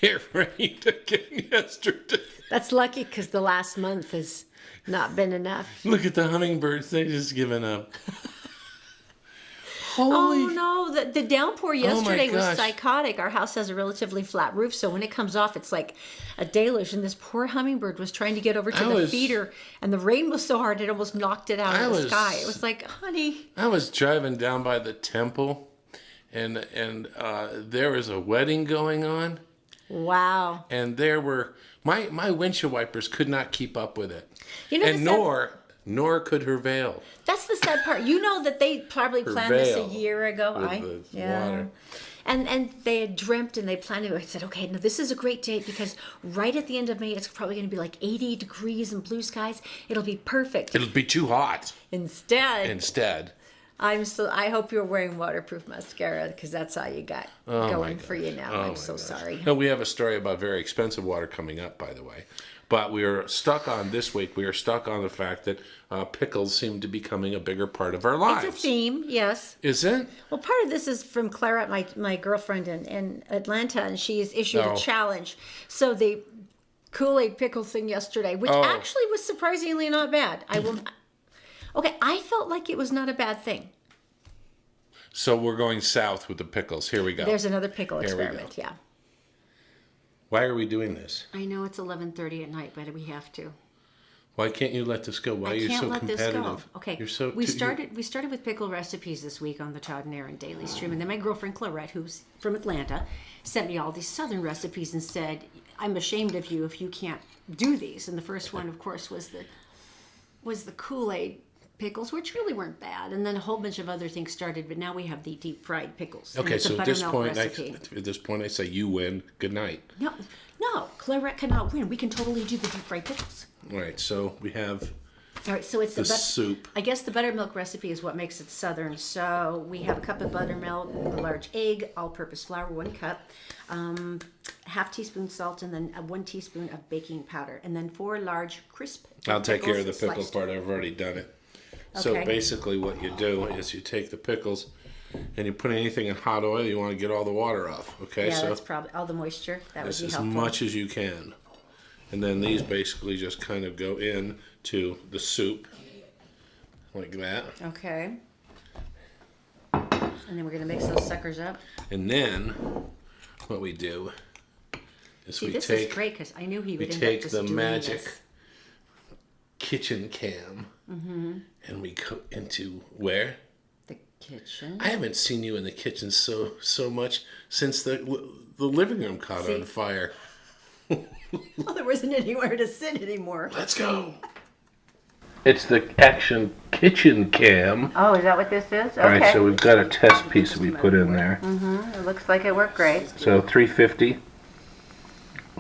It rained again yesterday. That's lucky because the last month has not been enough. Look at the hummingbirds. They just given up. Oh no, the downpour yesterday was gosh. psychotic. Our house has a relatively flat roof, so when it comes off, it's like a deluge. And this poor hummingbird was trying to get over to the feeder, and the rain was so hard it almost knocked it out of the sky. It was like, honey. I was driving down by the temple, and there was a wedding going on. Wow. And there were my windshield wipers could not keep up with it. You know, and nor could her veil. That's the sad part. You know that they probably planned this a year ago. Water. And they had dreamt and they planned it. I said, okay, now this is a great date because right at the end of May, it's probably going to be like 80 degrees and blue skies. It'll be perfect. It'll be too hot. Instead. I hope you're wearing waterproof mascara because that's all you got going for you now. I'm so sorry. No, we have a story about very expensive water coming up, by the way. But we are stuck on this week. We are stuck on the fact that pickles seem to be becoming a bigger part of our lives. It's a theme, yes. Is it? Well, part of this is from Clara, my girlfriend in Atlanta, and she's issued a challenge. So the Kool-Aid pickle thing yesterday, which actually was surprisingly not bad. I felt like it was not a bad thing. So we're going south with the pickles. Here we go. There's another pickle experiment, yeah. Why are we doing this? I know it's 11:30 at night, but we have to. Why can't you let this go? Why are you so competitive? This go. Okay. You're so we started with pickle recipes this week on the Todd and Erin daily stream, and then my girlfriend Clarette, who's from Atlanta, sent me all these southern recipes and said, "I'm ashamed of you if you can't do these." And the first one, of course, was the Kool-Aid pickles, which really weren't bad, and then a whole bunch of other things started. But now we have the deep-fried pickles. Okay, so at this point, I say you win. Good night. No, Clarette cannot win. We can totally do the deep-fried pickles. All right, so we have. All right, so it's the soup. I guess the buttermilk recipe is what makes it southern. So we have a cup of buttermilk, a large egg, all-purpose flour, 1 cup, half teaspoon salt, and then 1 teaspoon of baking powder, and then 4 large crisp. I'll take care of the pickle part. I've already done it. So basically what you do is you take the pickles and you put anything in hot oil. You want to get all the water off, okay? Yeah, that's probably all the moisture. That would be helpful. As much as you can. And then these basically just kind of go into the soup like that. Okay. And then we're going to mix those suckers up. And then what we do is this is great because I knew he would end up just doing this. We take the magic kitchen cam and we go into where? The kitchen. I haven't seen you in the kitchen so much since the living room caught on fire. Well, there wasn't anywhere to sit anymore. Let's go. It's the action kitchen cam. Oh, is that what this is? Okay. All right, so we've got a test piece that we put in there. It looks like it worked great. So 350.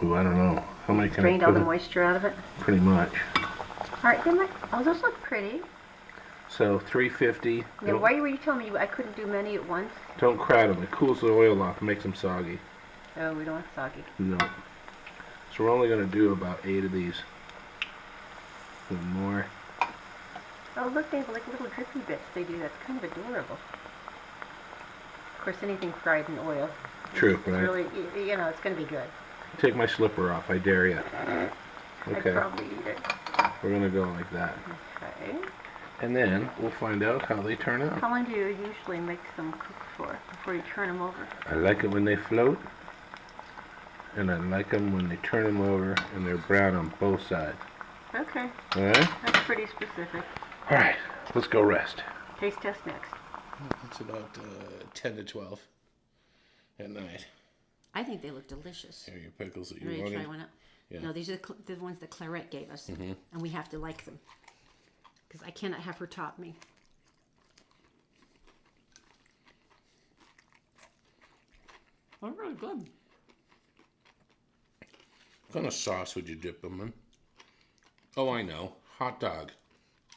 Ooh, I don't know. How many can I drained put all the moisture out of it? Pretty much. All right, then those look pretty. So 350. Now, why were you telling me I couldn't do many at once? Don't crowd them. It cools the oil off and makes them soggy. Oh, we don't want soggy. No. So we're only going to do about 8 of these. A little more. Oh, look, they have like little drippy bits they do. That's kind of adorable. Of course, anything fried in oil. True, it's really, it's going to be good. Take my slipper off. I dare you. Okay. I'd probably eat it. We're going to go like that. Okay. And then we'll find out how they turn out. How long do you usually make them cook for before you turn them over? I like it when they float. And I like them when they turn them over and they're brown on both sides. Okay. All right? That's pretty specific. All right. Let's go rest. Taste test next. It's about 10 to 12 at night. I think they look delicious. Here are your pickles that you wanted. wanted. Try one up? Yeah. No, these are the ones that Clarette gave us. And we have to like them. Because I cannot have her top me. They're really good. What kind of sauce would you dip them in? Oh, I know. Hot dog.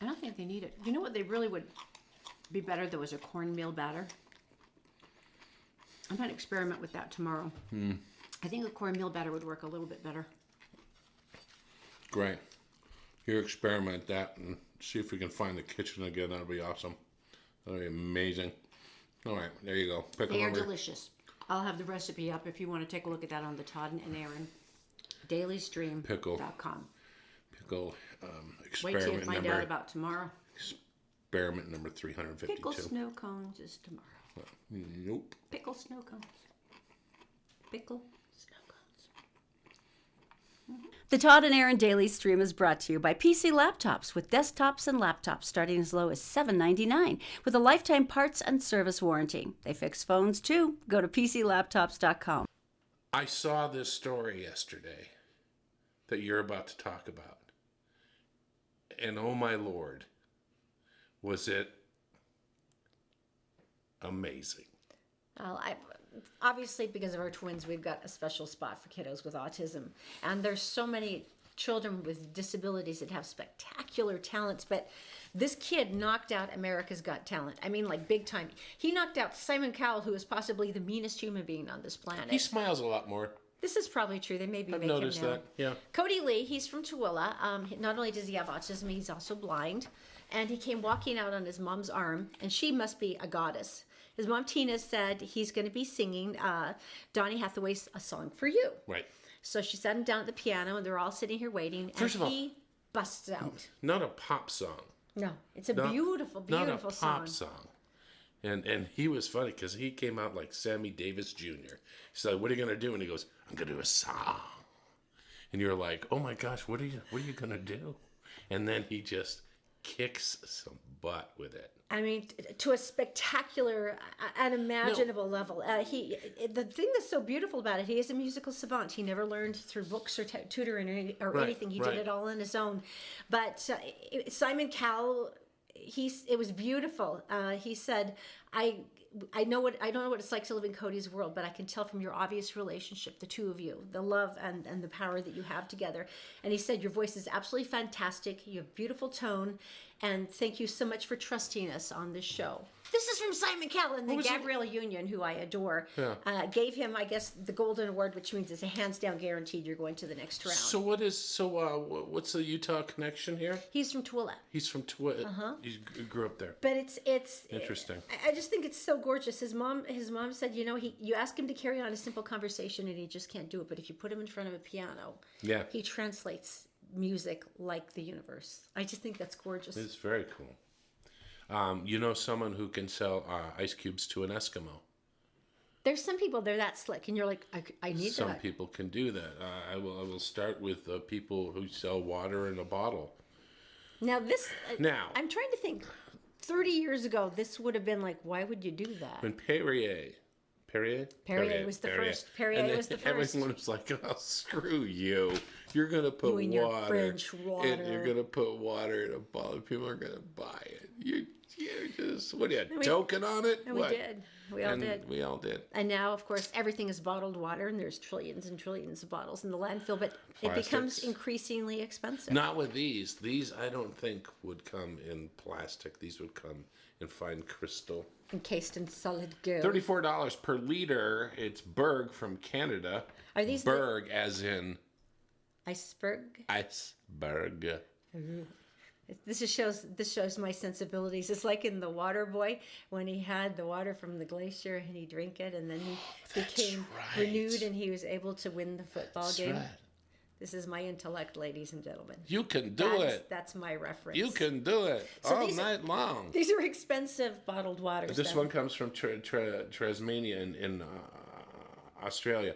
I don't think they need it. You know what they really would be better? There was a cornmeal batter. I'm going to experiment with that tomorrow. I think the cornmeal batter would work a little bit better. Great. You experiment that and see if we can find the kitchen again. That'll be awesome. That'll be amazing. All right, there you go. They are delicious. I'll have the recipe up if you want to take a look at that on the Todd and Erin dailystream.com. Pickle Wait till you experiment find number. out about tomorrow. Experiment number 352. Pickle snow cones is tomorrow. Nope. Pickle snow cones. Pickle snow cones. The Todd and Erin Daily Stream is brought to you by PC Laptops, with desktops and laptops starting as low as $7.99 with a lifetime parts and service warranty. They fix phones too. Go to PCLaptops.com. I saw this story yesterday that you're about to talk about. And oh my Lord, was it amazing. Well, obviously, because of our twins, we've got a special spot for kiddos with autism. And there's so many children with disabilities that have spectacular talents. But this kid knocked out America's Got Talent. I mean, like, big time. He knocked out Simon Cowell, who is possibly the meanest human being on this planet. He smiles a lot more. This is probably true. They maybe I've make noticed him now. that, yeah. Cody Lee, he's from Tooele. Not only does he have autism, he's also blind. And he came walking out on his mom's arm, and she must be a goddess. His mom, Tina, said he's going to be singing Donny Hathaway's A Song for You. Right. So she sat him down at the piano, and they're all sitting here waiting. First and of all, he busts out. Not a pop song. No, it's a beautiful, beautiful not a pop song. And he was funny because he came out like Sammy Davis Jr. He's like, "What are you gonna do?" And he goes, "I'm gonna do a song." And you're like, "Oh my gosh, what are you gonna do?" And then he just kicks some butt with it. I mean, to a spectacular, unimaginable level. The thing that's so beautiful about it, he is a musical savant. He never learned through books or tutoring or anything. He did it all on his own. But Simon Cowell, it was beautiful. He said, I don't know what it's like to live in Cody's world, but I can tell from your obvious relationship, the two of you, the love and the power that you have together. And he said, your voice is absolutely fantastic. You have beautiful tone. And thank you so much for trusting us on this show. This is from Simon Cowell and the Gabrielle Union, who I adore. Yeah. Gave him, I guess, the Golden Award, which means it's a hands down guaranteed you're going to the next round. So what's the Utah connection here? He's from Tooele. He's from Tooele. He grew up there. But it's interesting. I just think it's so gorgeous. His mom said, you ask him to carry on a simple conversation and he just can't do it. But if you put him in front of a piano, he translates music like the universe. I just think that's gorgeous. It's very cool. Someone who can sell ice cubes to an Eskimo. There's some people, they're that slick, and you're like, I need that. Some people can do that. I will start with people who sell water in a bottle. Now, I'm trying to think. 30 years ago, this would have been like, why would you do that? When Perrier was the first. Perrier was the first. Everyone was like, "Oh, screw you! You're gonna put water. You're gonna put water in a bottle. People are gonna buy it. You just what are you token on it? And we did. We all did. And now, of course, everything is bottled water, and there's trillions and trillions of bottles in the landfill. But it becomes increasingly expensive. Not with these. These I don't think would come in plastic. These would come in fine crystal. Encased in solid gold. $34 per liter. It's Berg from Canada. Are these Berg as in iceberg? Iceberg. This shows my sensibilities. It's like in The Water Boy when he had the water from the glacier and he drank it and then he became renewed and he was able to win the football game. Right. This is my intellect, ladies and gentlemen. You can do it. That's my reference. You can do it all night long. These are expensive bottled waters. This one comes from Tasmania in Australia.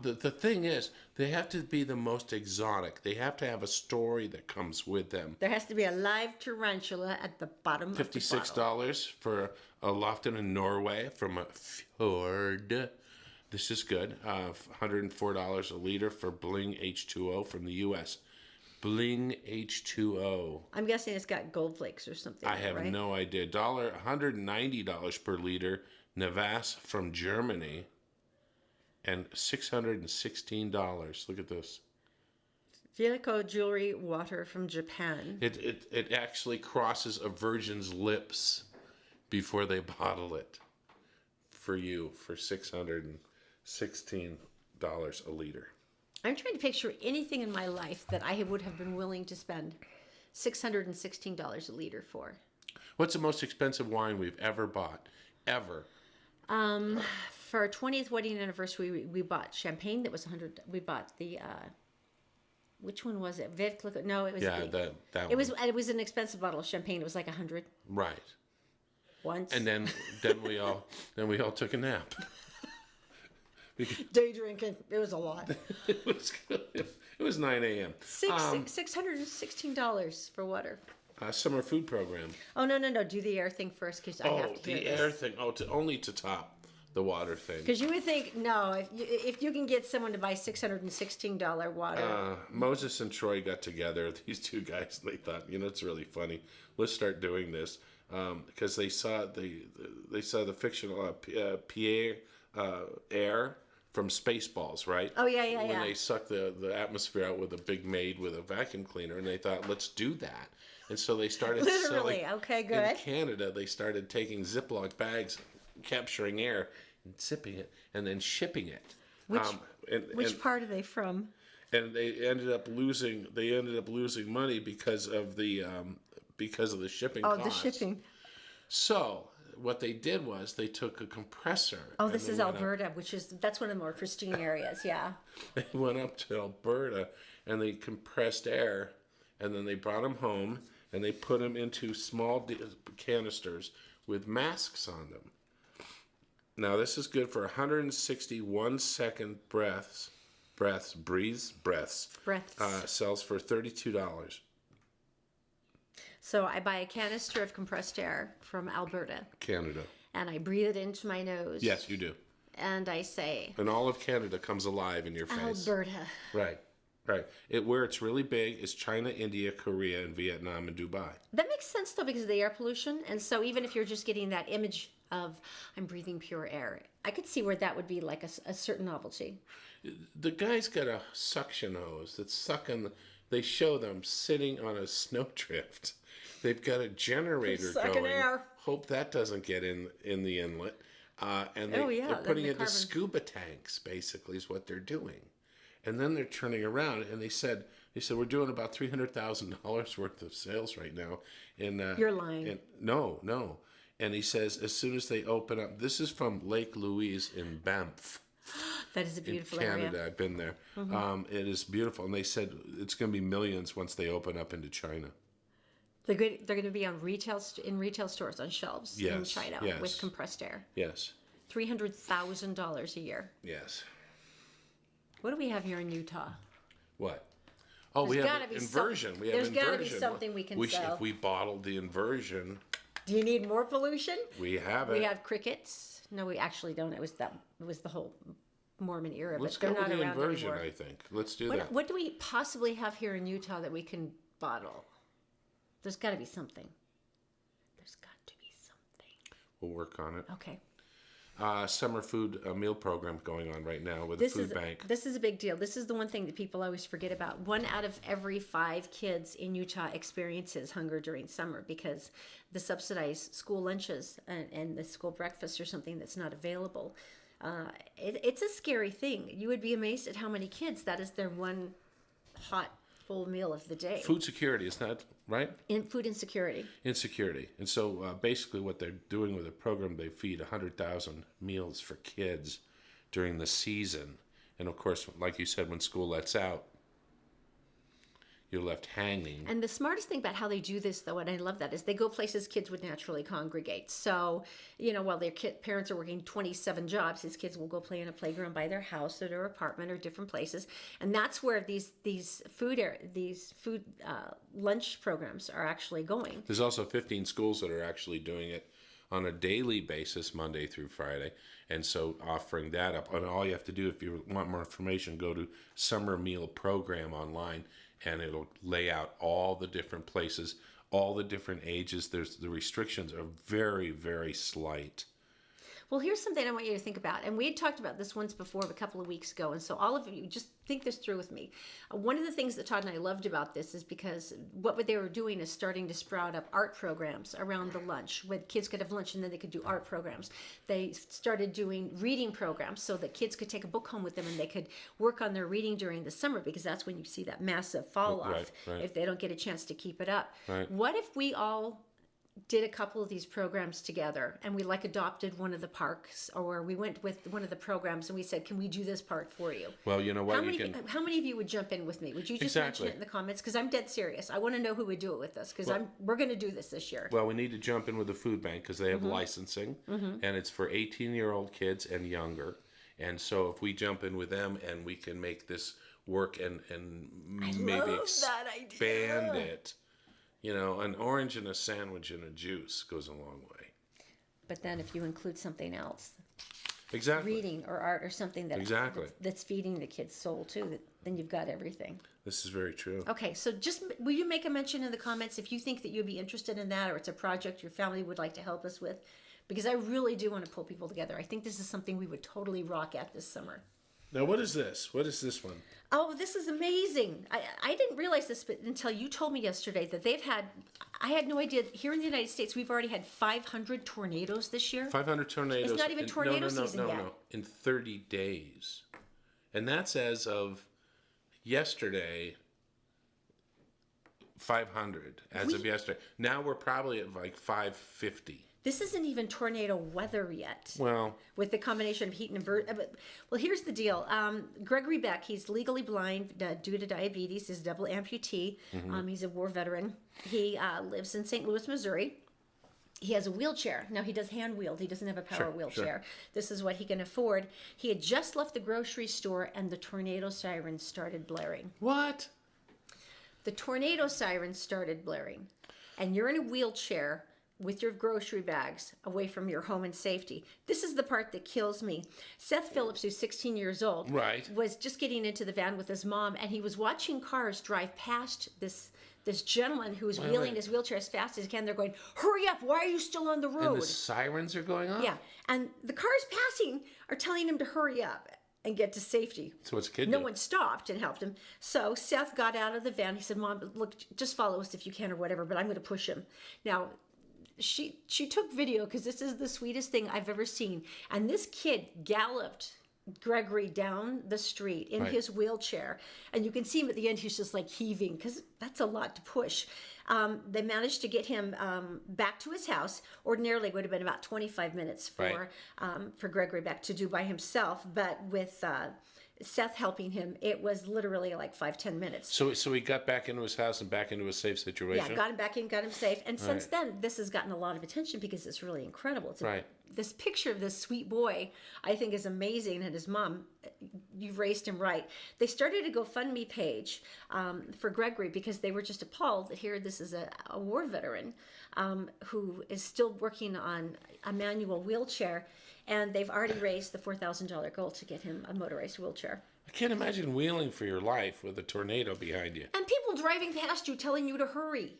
The thing is, they have to be the most exotic. They have to have a story that comes with them. There has to be a live tarantula at the bottom of the bottle. $56 for a Lofton in Norway from a fjord. This is good. $104 a liter for Bling H2O from the U.S. Bling H2O. I'm guessing it's got gold flakes or something. I have no idea. $190 per liter. Navas from Germany. And $616. Look at this. Filico jewelry water from Japan. It actually crosses a virgin's lips before they bottle it for you for $616 a liter. I'm trying to picture anything in my life that I would have been willing to spend $616 a liter for. What's the most expensive wine we've ever bought? Ever? for our 20th wedding anniversary, we bought champagne that was 100. We bought the which one was it? Viv Click? No, it was that it was an expensive bottle of champagne. It was like 100 right. once. And then we all took a nap. Day drinking. It was a lot. It was 9 a.m. $616 for water. Summer food program. Oh no! Do the air thing first, because I have to. The air thing. Only to top the water thing. Because you would think, no, if you can get someone to buy $616 water. Moses and Troy got together. These two guys. They thought, it's really funny. Let's start doing this because they saw the fictional Pierre Air from Spaceballs, right? Oh yeah. When they suck the atmosphere out with a big maid with a vacuum cleaner, and they thought, let's do that. And so they started Literally, selling, okay, good. In Canada, they started taking Ziploc bags, capturing air, and zipping it, and then shipping it. Which part are they from? And they ended up losing money because of the shipping costs. Oh, the shipping. So what they did was they took a compressor. Oh, this is Alberta, that's one of the more pristine areas, yeah. They went up to Alberta and they compressed air, and then they brought them home and they put them into small canisters with masks on them. Now this is good for 161 second breaths. Sells for $32. So I buy a canister of compressed air from Alberta. Canada. And I breathe it into my nose. Yes, you do. And I say... And all of Canada comes alive in your face. Alberta. Right. Where it's really big is China, India, Korea, and Vietnam, and Dubai. That makes sense, though, because of the air pollution. And so even if you're just getting that image of, I'm breathing pure air, I could see where that would be like a certain novelty. The guy's got a suction hose that's sucking... They show them sitting on a snowdrift. They've got a generator going. Air. Hope that doesn't get in the inlet. And they're putting it in scuba tanks, basically, is what they're doing. And then they're turning around, and they said we're doing about $300,000 worth of sales right now. You're lying. No. And he says as soon as they open up, this is from Lake Louise in Banff. That is a beautiful in Canada. area. I've been there. Mm-hmm. It is beautiful, and they said it's going to be millions once they open up into China. They're going to be on retail stores on shelves in China with compressed air. Yes. $300,000 a year. Yes. What do we have here in Utah? What? Oh, we have inversion. There's got to be something we can sell. If we bottled the inversion. Do you need more pollution? We have it. We have crickets. No, we actually don't. It was the whole Mormon era. Let's but go they're with not the around inversion, anymore. I think. Let's do that. What do we possibly have here in Utah that we can bottle? There's got to be something. We'll work on it. Okay. Summer food meal program going on right now with the food bank. This is a big deal. This is the one thing that people always forget about. 1 out of every 5 kids in Utah experiences hunger during summer because the subsidized school lunches and the school breakfast are something that's not available. It's a scary thing. You would be amazed at how many kids that is their one hot full meal of the day. Food security, is that right? In food insecurity. Insecurity. And so basically what they're doing with the program, they feed 100,000 meals for kids during the season. And of course, like you said, when school lets out, you're left hanging. And the smartest thing about how they do this, though, and I love that, is they go places kids would naturally congregate. So, while their parents are working 27 jobs, these kids will go play in a playground by their house or their apartment or different places. And that's where these food lunch programs are actually going. There's also 15 schools that are actually doing it on a daily basis, Monday through Friday. And so offering that up. And all you have to do, if you want more information, go to Summer Meal Program online, and it'll lay out all the different places, all the different ages. The restrictions are very, very slight. Well, here's something I want you to think about. And we had talked about this once before, a couple of weeks ago. And so all of you, just think this through with me. One of the things that Todd and I loved about this is because what they were doing is starting to sprout up art programs around the lunch, where kids could have lunch and then they could do art programs. They started doing reading programs so that kids could take a book home with them and they could work on their reading during the summer, because that's when you see that massive fall off Right. if they don't get a chance to keep it up. Right. What if we all did a couple of these programs together, and we like adopted one of the parks, or we went with one of the programs and we said, can we do this part for you? Well, you know what? How many of you would jump in with me? Would you just Exactly. mention it in the comments? Because I'm dead serious. I want to know who would do it with us, because we're going to do this year. Well, we need to jump in with the food bank because they have licensing, and it's for 18-year-old kids and younger. And so if we jump in with them and we can make this work and maybe expand it, you know, an orange and a sandwich and a juice goes a long way. But then if you include something else, Exactly. reading or art or something Exactly. that's feeding the kid's soul too, then you've got everything. This is very true. Okay, so just will you make a mention in the comments if you think that you'd be interested in that, or it's a project your family would like to help us with? Because I really do want to pull people together. I think this is something we would totally rock at this summer. Now, what is this? What is this one? Oh, this is amazing. I didn't realize this until you told me yesterday that I had no idea. Here in the United States, we've already had 500 tornadoes this year. 500 tornadoes. It's not even tornado season yet. No. In 30 days. And that's as of yesterday, 500 as of yesterday. Now we're probably at like 550. This isn't even tornado weather yet. Well, With the combination of heat and well, here's the deal. Gregory Beck, he's legally blind due to diabetes. He's a double amputee. He's a war veteran. He lives in St. Louis, Missouri. He has a wheelchair. Now, he does hand wheel. He doesn't have a power wheelchair. Sure. This is what he can afford. He had just left the grocery store and the tornado siren started blaring. what? The tornado siren started blaring. And you're in a wheelchair with your grocery bags away from your home and safety. This is the part that kills me. Seth Phillips, who's 16 years old, Right. was just getting into the van with his mom, and he was watching cars drive past this gentleman who was wheeling his wheelchair as fast as he can. They're going, hurry up, why are you still on the road? And the sirens are going off? Yeah, and the cars passing are telling him to hurry up and get to safety. So what's a kid No do? one stopped and helped him. So Seth got out of the van. He said, Mom, look, just follow us if you can or whatever, but I'm going to push him. Now, she took video because this is the sweetest thing I've ever seen. And this kid galloped Gregory down the street in Right. his wheelchair. And you can see him at the end, he's just like heaving because that's a lot to push. They managed to get him back to his house. Ordinarily, it would have been about 25 minutes for Gregory back to do by himself. But with Seth helping him, it was literally like 5-10 minutes. So he got back into his house and back into a safe situation? Yeah, got him back in, got him safe. And since then, this has gotten a lot of attention because it's really incredible. It's this picture of this sweet boy, I think, is amazing. And his mom, you've raised him right. They started a GoFundMe page for Gregory because they were just appalled that here this is a war veteran who is still working on a manual wheelchair. And they've already raised the $4,000 goal to get him a motorized wheelchair. I can't imagine wheeling for your life with a tornado behind you. And people driving past you telling you to hurry.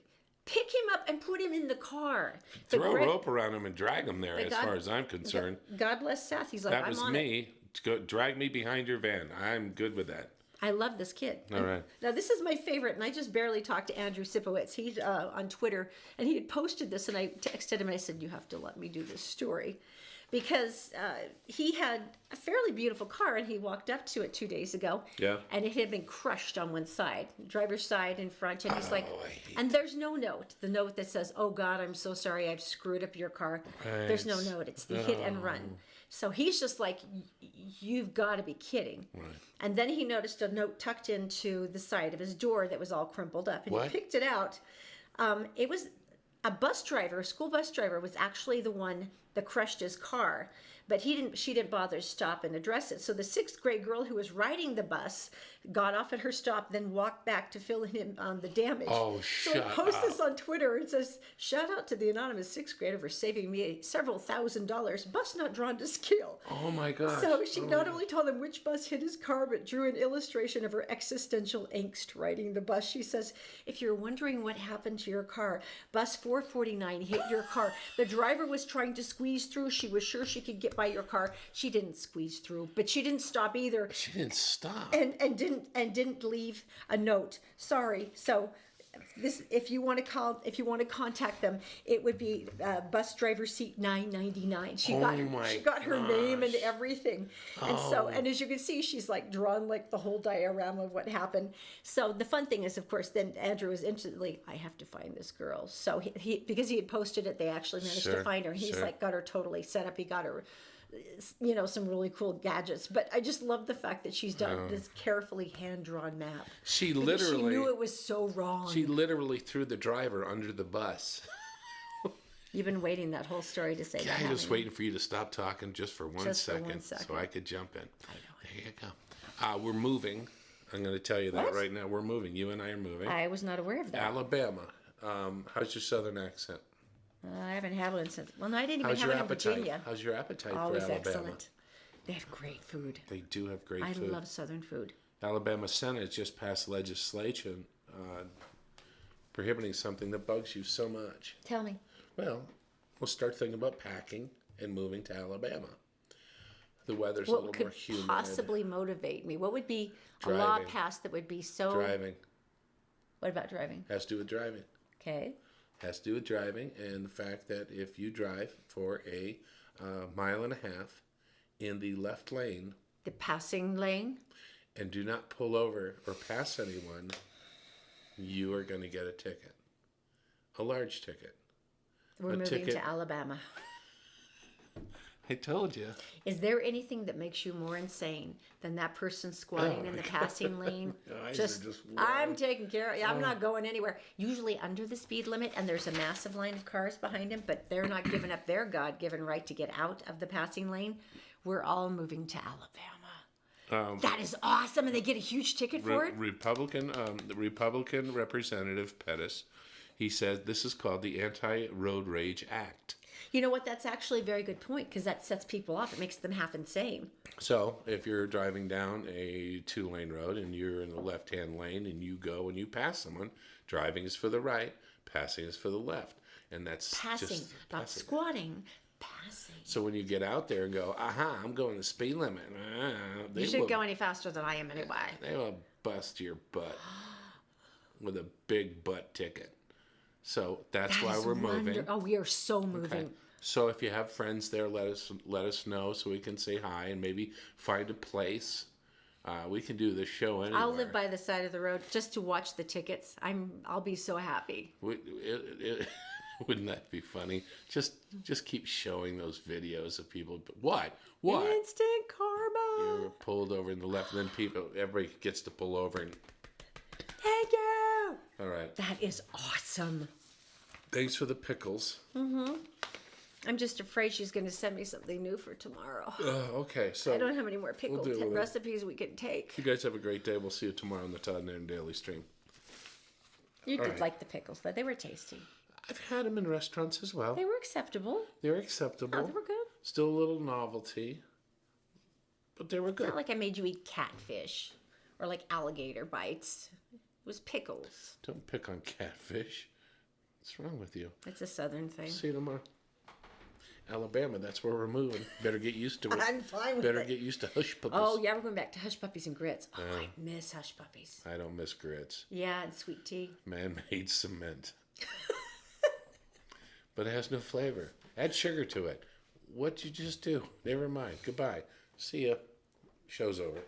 Pick him up and put him in the car. Throw a rope around him and drag him there, as far as I'm concerned. God bless Seth. He's like, That was I'm on me. it. Go, drag me behind your van. I'm good with that. I love this kid. All right. Now, this is my favorite, and I just barely talked to Andrew Sipowicz. He's on Twitter, and he had posted this, and I texted him, and I said, you have to let me do this story. Because he had a fairly beautiful car, and he walked up to it 2 days ago. Yeah. And it had been crushed on one side, driver's side in front. And he's like, I hate and there's no note. The note that says, oh, God, I'm so sorry I've screwed up your car. There's no note. It's the hit and run. So he's just like, you've got to be kidding. Right. And then he noticed a note tucked into the side of his door that was all crumpled up. And What? he picked it out. It was a bus driver, a school bus driver, was actually the one that crushed his car, but she didn't bother to stop and address it. So the 6th grade girl who was riding the bus got off at her stop, then walked back to fill in on the damage. Oh, so he posts this on Twitter and says, shout out to the anonymous 6th grader for saving me several $1,000s, bus not drawn to scale. Oh, my gosh. So she not only told him which bus hit his car, but drew an illustration of her existential angst riding the bus. She says, if you're wondering what happened to your car, bus 449 hit your car. The driver was trying to squeeze through. She was sure she could get by your car. She didn't squeeze through, but she didn't stop either. She didn't stop. And didn't leave a note. Sorry. So this, if you want to contact them, it would be bus driver seat 999. She got her name and everything. And so, and as you can see, she's like drawn like the whole diorama of what happened. So the fun thing is, of course, then Andrew was instantly, I have to find this girl. So he because he had posted it, they actually managed to find her. He's like got her totally set up. He got her, you know, some really cool gadgets. But I just love the fact that she's done this carefully hand-drawn map. She knew it was so wrong. She literally threw the driver under the bus. You've been waiting that whole story to say that. I'm just waiting for you to stop talking just for one second so I could jump in. I know. There you go. We're moving. I'm going to tell you that right now. We're moving. You and I are moving. I was not aware of that. Alabama. How's your southern accent? I haven't had one since. Well, no, I didn't even How's have your it in appetite? Virginia. How's your appetite Always for Alabama? excellent. They have great food. They do have great food. I love Southern food. Alabama Senate just passed legislation prohibiting something that bugs you so much. Tell me. Well, we'll start thinking about packing and moving to Alabama. The weather's a little more humid. What could possibly motivate me? What would be a law passed that would be so... Driving. What about driving? Has to do with driving. Okay. Has to do with driving and the fact that if you drive for a mile and a half in the left lane... The passing lane? And do not pull over or pass anyone, you are going to get a ticket. A large ticket. We're moving to Alabama. I told you. Is there anything that makes you more insane than that person squatting in the passing lane? I'm taking care of you. I'm not going anywhere. Usually under the speed limit, and there's a massive line of cars behind him, but they're not giving up their God-given right to get out of the passing lane. We're all moving to Alabama. That is awesome, and they get a huge ticket for it? The Republican Representative Pettis, he said this is called the Anti-Road Rage Act. You know what? That's actually a very good point because that sets people off. It makes them half insane. So if you're driving down a 2-lane road and you're in the left-hand lane and you go and you pass someone, driving is for the right, passing is for the left. And that's passing, just not passing. Squatting. Passing. So when you get out there and go, I'm going the speed limit. You shouldn't go any faster than I am anyway. They will bust your butt with a big butt ticket. So that's why we're moving. Oh, we are so moving. Okay. So if you have friends there, let us know so we can say hi and maybe find a place. We can do this show anywhere. I'll live by the side of the road just to watch the tickets. I'll be so happy. Wouldn't that be funny? Just keep showing those videos of people. What? Instant karma. You're pulled over in the left, and then everybody gets to pull over and. Thank you. All right. That is awesome. Thanks for the pickles. Mm-hmm. I'm just afraid she's going to send me something new for tomorrow. Okay, so I don't have any more pickle recipes we can take. You guys have a great day. We'll see you tomorrow on the Todd and Erin Daily Stream. You did like the pickles, though. They were tasty. I've had them in restaurants as well. They were acceptable. They were acceptable. Oh, they were good. Still a little novelty, but they were good. It's not like I made you eat catfish or like alligator bites. It was pickles. Don't pick on catfish. What's wrong with you? It's a southern thing. See you tomorrow. Alabama, that's where we're moving. Better get used to it. I'm fine with Better it. get used to hush puppies. Oh, yeah, we're going back to hush puppies and grits. Oh, I miss hush puppies. I don't miss grits. Yeah, and sweet tea. Man-made cement. But it has no flavor. Add sugar to it. What'd you just do? Never mind. Goodbye. See ya. Show's over.